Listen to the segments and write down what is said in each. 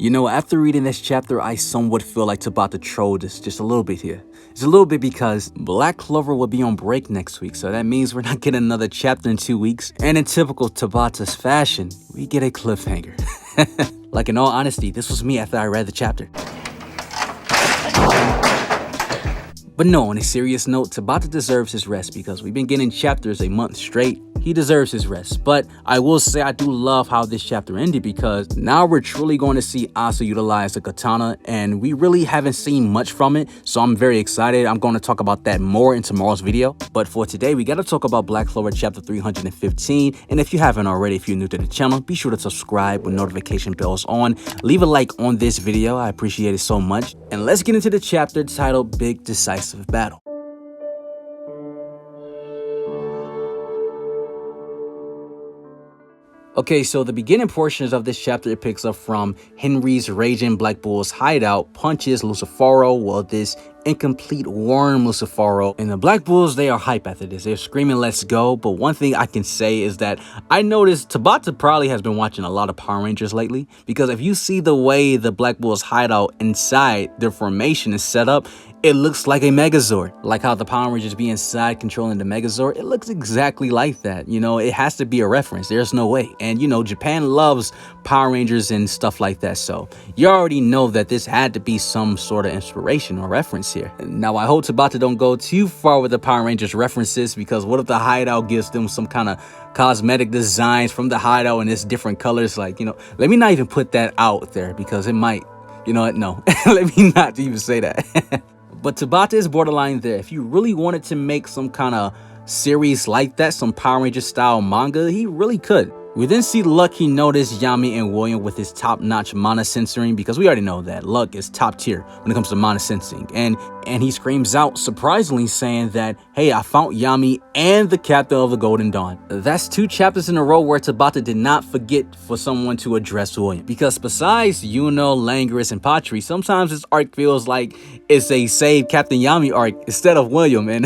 You know, after reading this chapter, I somewhat feel like Tabata trolled us just a little bit here. It's a little bit because Black Clover will be on break next week, so that means we're not getting another chapter in 2 weeks. And in typical Tabata's fashion, we get a cliffhanger. Like, in all honesty, this was me after I read the chapter. But no, on a serious note, Tabata deserves his rest because we've been getting chapters a month straight. He deserves his rest. But I will say I do love how this chapter ended because now we're truly going to see Asa utilize the katana, and we really haven't seen much from it. So I'm very excited. I'm going to talk about that more in tomorrow's video. But for today, we got to talk about Black Clover chapter 315. And if you haven't already, if you're new to the channel, be sure to subscribe with notification bells on. Leave a like on this video. I appreciate it so much. And let's get into the chapter titled Big Decisive Battle. Okay, so the beginning portions of this chapter, it picks up from Henry's raging Black Bull's hideout punches Lucifero, well, this incomplete worm Lucifero, and the Black Bulls, they are hype after this. They're screaming, let's go. But one thing I can say is that I noticed Tabata probably has been watching a lot of Power Rangers lately, because if you see the way the Black Bulls hideout inside their formation is set up, it looks like a Megazord. Like how the Power Rangers be inside controlling the Megazord, it looks exactly like that. You know, it has to be a reference. There's no way. And you know, Japan loves Power Rangers and stuff like that, so you already know that this had to be some sort of inspiration or reference here. Now, I hope Tabata don't go too far with the Power Rangers references, because what if the hideout gives them some kind of cosmetic designs from the hideout and it's different colors? Like, you know, let me not even put that out there, because it might, you know what, no. Let me not even say that. But Tabata is borderline there. If you really wanted to make some kind of series like that, some Power Ranger style manga, he really could. We then see Lucky notice Yami and William with his top-notch mana censoring, because we already know that Luck is top tier when it comes to mana sensing. And he screams out, surprisingly, saying that, hey, I found Yami and the Captain of the Golden Dawn. That's 2 chapters in a row where Tabata did not forget for someone to address William. Because besides Yuno, Langris, and Patri, sometimes this arc feels like it's a save Captain Yami arc instead of William. And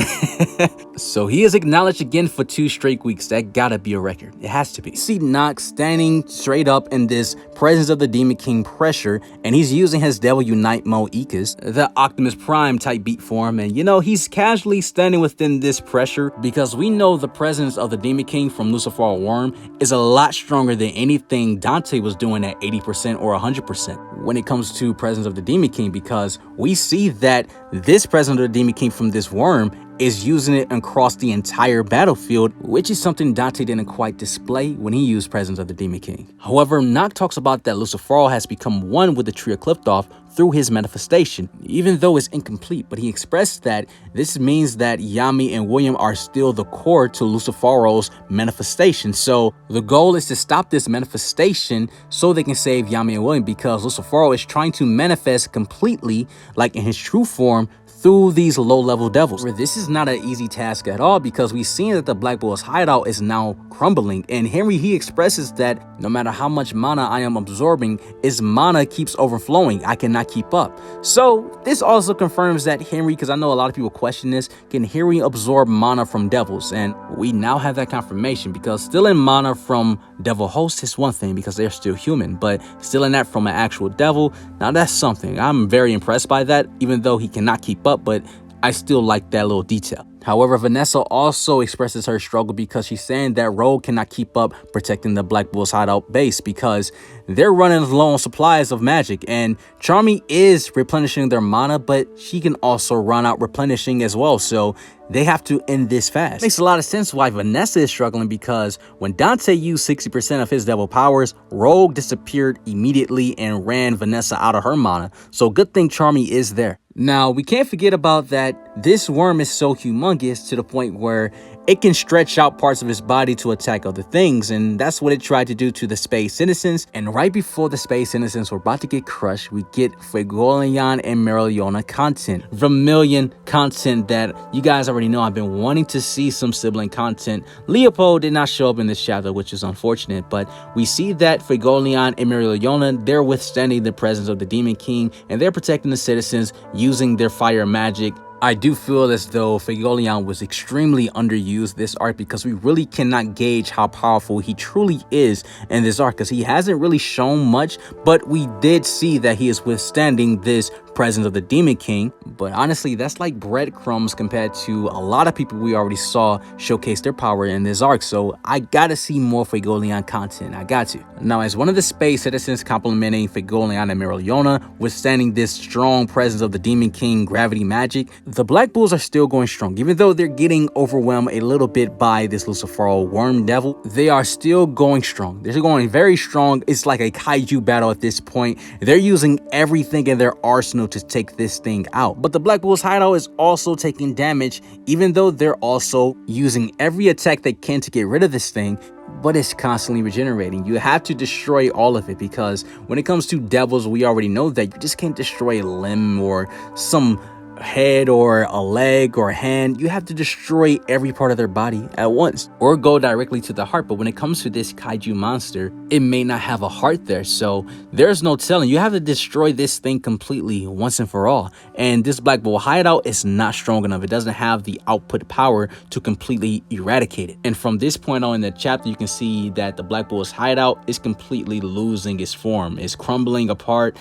so he is acknowledged again for 2 straight weeks. That gotta be a record. It has to be. See Nox standing straight up in this presence of the Demon King pressure, and he's using his Devil Unite mode Ikas, the Optimus Prime type beat form, and you know, he's casually standing within this pressure because we know the presence of the Demon King from Lucifero Worm is a lot stronger than anything Dante was doing at 80% or 100% when it comes to presence of the Demon King, because we see that this presence of the Demon King from this worm is using it across the entire battlefield, which is something Dante didn't quite display when he used presence of the Demon King. However, Nock talks about that Lucifero has become one with the Tree of Cliftoff through his manifestation, even though it's incomplete, but he expressed that this means that Yami and William are still the core to Lucifero's manifestation. So the goal is to stop this manifestation so they can save Yami and William, because Lucifero is trying to manifest completely, like in his true form, through these low-level devils. This is not an easy task at all, because we've seen that the Black Bull's hideout is now crumbling, and Henry, he expresses that no matter how much mana I am absorbing, his mana keeps overflowing. I cannot keep up. So this also confirms that Henry, because I know a lot of people question this, can Henry absorb mana from devils? And we now have that confirmation, because stealing mana from devil hosts is one thing because they're still human, but stealing that from an actual devil, now that's something. I'm very impressed by that, even though he cannot keep up, but I still like that little detail. However, Vanessa also expresses her struggle because she's saying that Rogue cannot keep up protecting the Black Bull's hideout base because they're running low on supplies of magic, and Charmy is replenishing their mana, but she can also run out replenishing as well, so they have to end this fast. Makes a lot of sense why Vanessa is struggling, because when Dante used 60% of his devil powers, Rogue disappeared immediately and ran Vanessa out of her mana, so good thing Charmy is there. Now, we can't forget about that this worm is so humongous to the point where it can stretch out parts of his body to attack other things, and that's what it tried to do to the Spade citizens. And right before the Spade citizens were about to get crushed, we get Fuegoleon and Mereoleona content. Vermilion content that you guys already know I've been wanting to see some sibling content. Leopold did not show up in this chapter, which is unfortunate, but we see that Fuegoleon and Mereoleona, they're withstanding the presence of the Demon King, and they're protecting the citizens using their fire magic I do feel as though Fegolian was extremely underused this arc because we really cannot gauge how powerful he truly is in this arc because he hasn't really shown much, but we did see that he is withstanding this presence of the Demon King. But honestly, that's like breadcrumbs compared to a lot of people we already saw showcase their power in this arc, so I gotta see more Fegolian content. I got to. Now, as one of the space citizens complimenting Fegolian and Mereoleona, withstanding this strong presence of the Demon King gravity magic, the Black Bulls are still going strong. Even though they're getting overwhelmed a little bit by this Lucifero worm devil, they are still going strong. They're going very strong. It's like a kaiju battle at this point. They're using everything in their arsenal to take this thing out. But the Black Bulls hideout is also taking damage, even though they're also using every attack they can to get rid of this thing. But it's constantly regenerating. You have to destroy all of it because when it comes to devils, we already know that you just can't destroy a limb or some head or a leg or a hand. You have to destroy every part of their body at once or go directly to the heart. But when it comes to this kaiju monster, it may not have a heart there, so there's no telling. You have to destroy this thing completely once and for all, and this Black Bull hideout is not strong enough. It doesn't have the output power to completely eradicate it. And from this point on in the chapter, you can see that the Black Bull's hideout is completely losing its form. It's crumbling apart.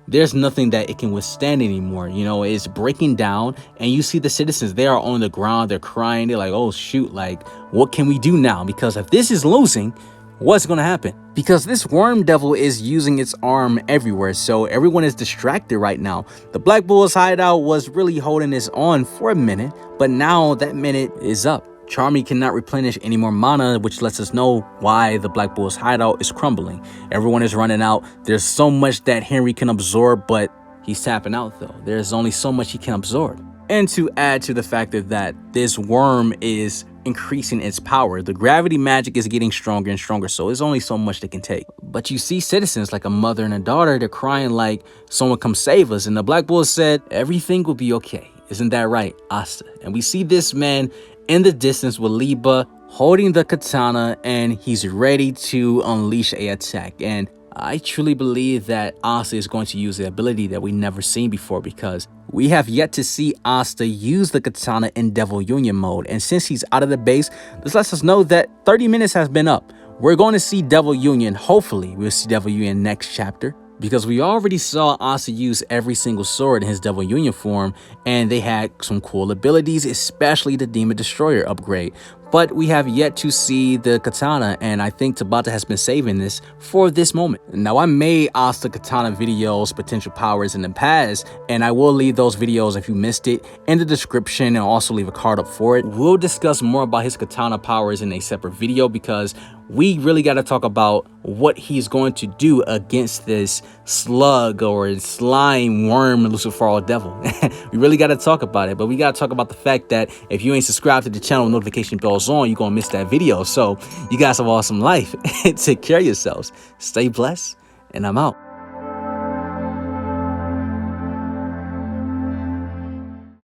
There's nothing that it can withstand anymore. You know, it's breaking down, and you see the citizens, they are on the ground, they're crying, they're like, oh shoot, like what can we do now? Because if this is losing, what's gonna happen? Because this worm devil is using its arm everywhere, so everyone is distracted right now. The Black Bull's hideout was really holding its on for a minute, but now that minute is up. Charmy cannot replenish any more mana, which lets us know why the Black Bull's hideout is crumbling. Everyone is running out. There's so much that Henry can absorb, but he's tapping out though. There's only so much he can absorb. And to add to the fact that this worm is increasing its power, the gravity magic is getting stronger and stronger, so there's only so much they can take. But you see citizens like a mother and a daughter, they're crying like, someone come save us. And the Black Bull said, everything will be okay. Isn't that right, Asta? And we see this man in the distance with Liba holding the katana, and he's ready to unleash a attack. And I truly believe that Asta is going to use the ability that we never seen before, because we have yet to see Asta use the katana in Devil Union mode. And since he's out of the base, this lets us know that 30 minutes has been up. We're going to see Devil Union. Hopefully we'll see Devil Union next chapter, because we already saw Asta use every single sword in his Devil Union form, and they had some cool abilities, especially the Demon Destroyer upgrade. But we have yet to see the katana, and I think Tabata has been saving this for this moment. Now, I made Asta katana videos, potential powers in the past, and I will leave those videos, if you missed it, in the description, and also leave a card up for it. We'll discuss more about his katana powers in a separate video, because we really got to talk about what he's going to do against this slug or slime worm Lucifero devil. We really got to talk about it, but we got to talk about the fact that if you ain't subscribed to the channel, notification bells on, you're gonna miss that video. So you guys have awesome life. Take care of yourselves, stay blessed, and I'm out.